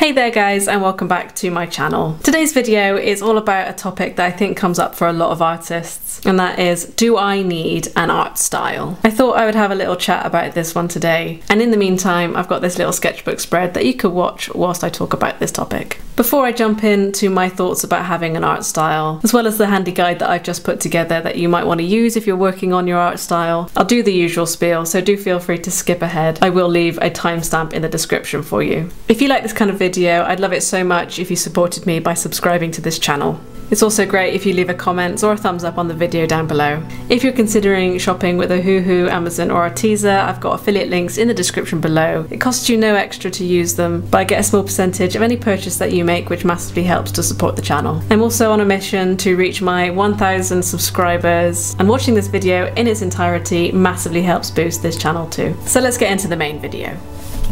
Hey there guys, and welcome back to my channel. Today's video is all about a topic that I think comes up for a lot of artists, and that is, do I need an art style? I thought I would have a little chat about this one today, and in the meantime I've got this little sketchbook spread that you could watch whilst I talk about this topic. Before I jump into my thoughts about having an art style, as well as the handy guide that I've just put together that you might want to use if you're working on your art style, I'll do the usual spiel, so do feel free to skip ahead. I will leave a timestamp in the description for you. If you like this kind of video, I'd love it so much if you supported me by subscribing to this channel. It's also great if you leave a comment or a thumbs up on the video down below. If you're considering shopping with Ohuhu, Amazon or Arteza, I've got affiliate links in the description below. It costs you no extra to use them, but I get a small percentage of any purchase that you make, which massively helps to support the channel. I'm also on a mission to reach my 1,000 subscribers, and watching this video in its entirety massively helps boost this channel too. So let's get into the main video.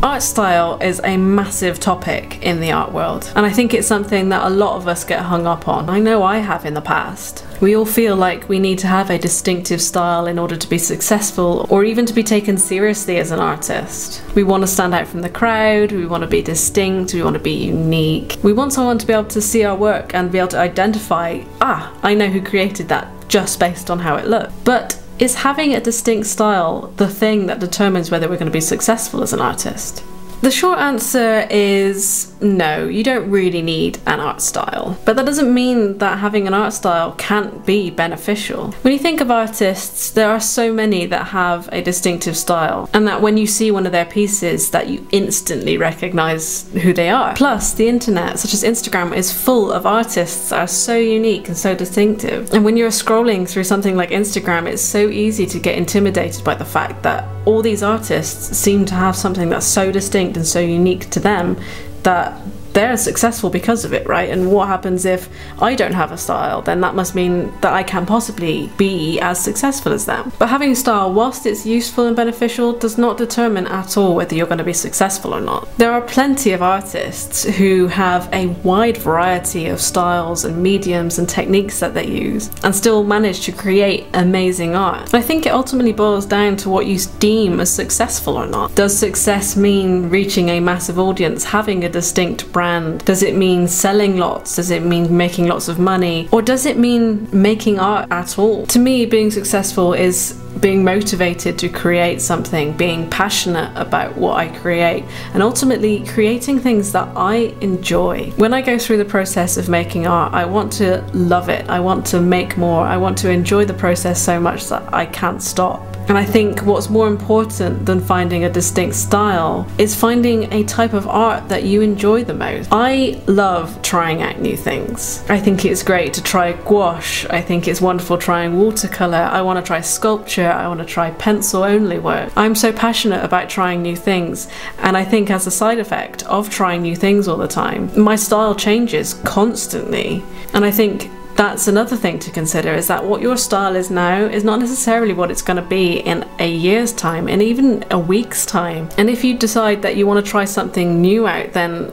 Art style is a massive topic in the art world, and I think it's something that a lot of us get hung up on. I know I have in the past. We all feel like we need to have a distinctive style in order to be successful, or even to be taken seriously as an artist. We want to stand out from the crowd, we want to be distinct, we want to be unique. We want someone to be able to see our work and be able to identify, I know who created that, just based on how it looked. But is having a distinct style the thing that determines whether we're going to be successful as an artist? The short answer is no, you don't really need an art style. But that doesn't mean that having an art style can't be beneficial. When you think of artists, there are so many that have a distinctive style, and that when you see one of their pieces that you instantly recognize who they are. Plus, the internet, such as Instagram, is full of artists that are so unique and so distinctive. And when you're scrolling through something like Instagram, it's so easy to get intimidated by the fact that all these artists seem to have something that's so distinct and so unique to them that they're successful because of it, right? And what happens if I don't have a style? Then that must mean that I can't possibly be as successful as them. But having a style, whilst it's useful and beneficial, does not determine at all whether you're going to be successful or not. There are plenty of artists who have a wide variety of styles and mediums and techniques that they use, and still manage to create amazing art. And I think it ultimately boils down to what you deem as successful or not. Does success mean reaching a massive audience, having a distinct brand? Does it mean selling lots? Does it mean making lots of money? Or does it mean making art at all? To me, being successful is being motivated to create something, being passionate about what I create, and ultimately creating things that I enjoy. When I go through the process of making art, I want to love it. I want to make more. I want to enjoy the process so much that I can't stop. And I think what's more important than finding a distinct style is finding a type of art that you enjoy the most. I love trying out new things. I think it's great to try gouache. I think it's wonderful trying watercolor. I want to try sculpture. I want to try pencil only work. I'm so passionate about trying new things, and I think as a side effect of trying new things all the time, my style changes constantly. And I think that's another thing to consider, is that what your style is now is not necessarily what it's going to be in a year's time, and even a week's time. And if you decide that you want to try something new out, then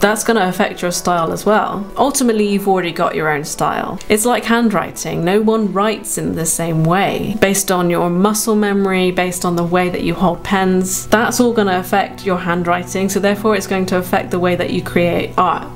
that's going to affect your style as well. Ultimately, you've already got your own style. It's like handwriting. No one writes in the same way. Based on your muscle memory, based on the way that you hold pens, that's all going to affect your handwriting, so therefore it's going to affect the way that you create art.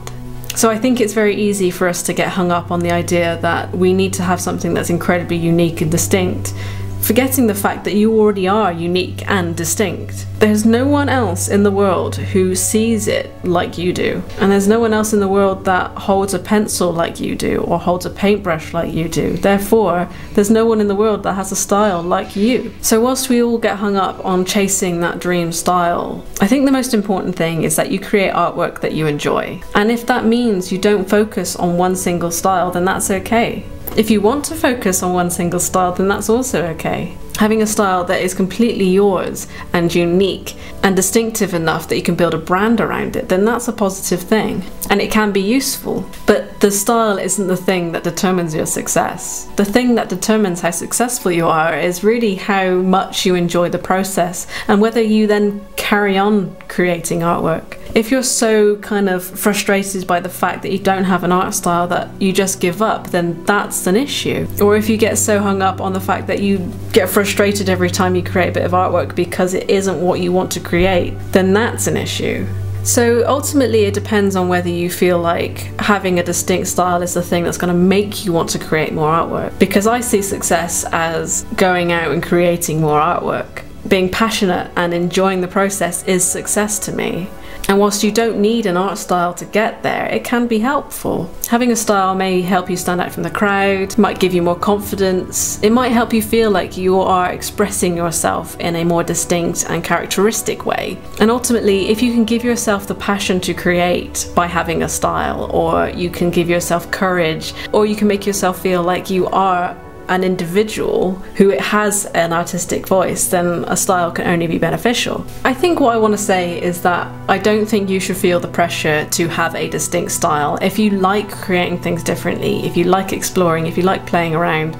So I think it's very easy for us to get hung up on the idea that we need to have something that's incredibly unique and distinct, forgetting the fact that you already are unique and distinct. There's no one else in the world who sees it like you do, and there's no one else in the world that holds a pencil like you do, or holds a paintbrush like you do. Therefore, there's no one in the world that has a style like you. So whilst we all get hung up on chasing that dream style, I think the most important thing is that you create artwork that you enjoy. And if that means you don't focus on one single style, then that's okay. If you want to focus on one single style, then that's also okay. Having a style that is completely yours and unique and distinctive enough that you can build a brand around it, then that's a positive thing. And it can be useful. But the style isn't the thing that determines your success. The thing that determines how successful you are is really how much you enjoy the process, and whether you then carry on creating artwork. If you're so kind of frustrated by the fact that you don't have an art style that you just give up, then that's an issue. Or if you get so hung up on the fact that you get frustrated every time you create a bit of artwork because it isn't what you want to create, then that's an issue. So ultimately it depends on whether you feel like having a distinct style is the thing that's going to make you want to create more artwork. Because I see success as going out and creating more artwork. Being passionate and enjoying the process is success to me. And whilst you don't need an art style to get there, it can be helpful. Having a style may help you stand out from the crowd, might give you more confidence, it might help you feel like you are expressing yourself in a more distinct and characteristic way. And ultimately, if you can give yourself the passion to create by having a style, or you can give yourself courage, or you can make yourself feel like you are an individual who has an artistic voice, then a style can only be beneficial. I think what I want to say is that I don't think you should feel the pressure to have a distinct style. If you like creating things differently, if you like exploring, if you like playing around,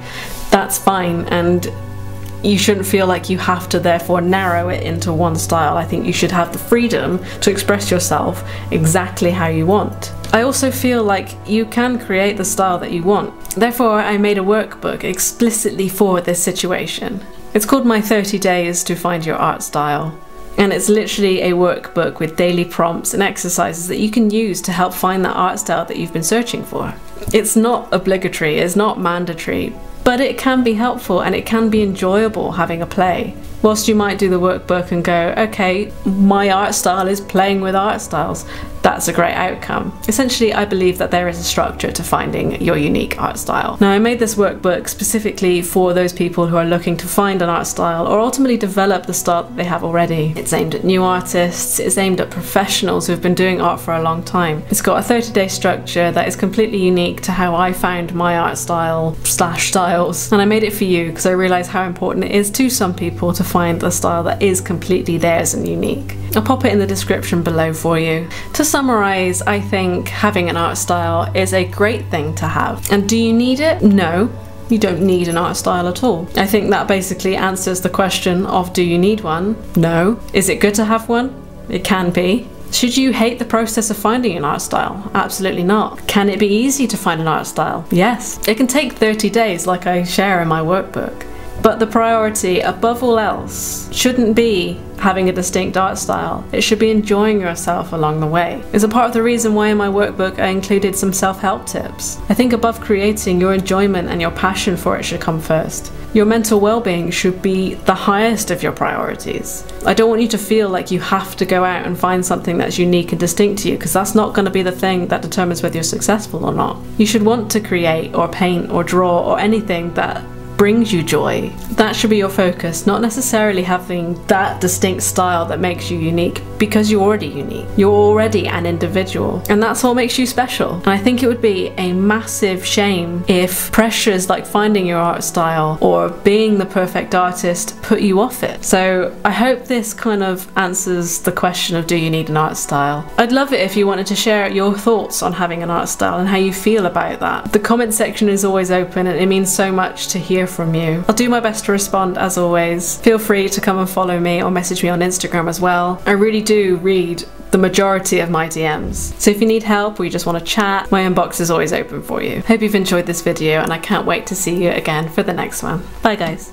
that's fine, and you shouldn't feel like you have to therefore narrow it into one style. I think you should have the freedom to express yourself exactly how you want. I also feel like you can create the style that you want. Therefore, I made a workbook explicitly for this situation. It's called My 30 Days to Find Your Art Style. And it's literally a workbook with daily prompts and exercises that you can use to help find that art style that you've been searching for. It's not obligatory, it's not mandatory, but it can be helpful and it can be enjoyable having a play. Whilst you might do the workbook and go, okay, my art style is playing with art styles, that's a great outcome. Essentially, I believe that there is a structure to finding your unique art style. Now, I made this workbook specifically for those people who are looking to find an art style or ultimately develop the style that they have already. It's aimed at new artists, it's aimed at professionals who've been doing art for a long time. It's got a 30-day structure that is completely unique to how I found my art style / styles. And I made it for you because I realised how important it is to some people to find a style that is completely theirs and unique. I'll pop it in the description below for you. To summarise, I think having an art style is a great thing to have. And do you need it? No. You don't need an art style at all. I think that basically answers the question of, do you need one? No. Is it good to have one? It can be. Should you hate the process of finding an art style? Absolutely not. Can it be easy to find an art style? Yes. It can take 30 days like I share in my workbook. But the priority, above all else, shouldn't be having a distinct art style. It should be enjoying yourself along the way. It's a part of the reason why in my workbook I included some self-help tips. I think above creating, your enjoyment and your passion for it should come first. Your mental well-being should be the highest of your priorities. I don't want you to feel like you have to go out and find something that's unique and distinct to you, because that's not going to be the thing that determines whether you're successful or not. You should want to create or paint or draw or anything that brings you joy. That should be your focus, not necessarily having that distinct style that makes you unique, because you're already unique. You're already an individual, and that's what makes you special. And I think it would be a massive shame if pressures like finding your art style or being the perfect artist put you off it. So I hope this kind of answers the question of, do you need an art style? I'd love it if you wanted to share your thoughts on having an art style and how you feel about that. The comment section is always open and it means so much to hear from you. I'll do my best to respond as always. Feel free to come and follow me or message me on Instagram as well. I really do read the majority of my DMs. So if you need help or you just want to chat, my inbox is always open for you. Hope you've enjoyed this video and I can't wait to see you again for the next one. Bye guys.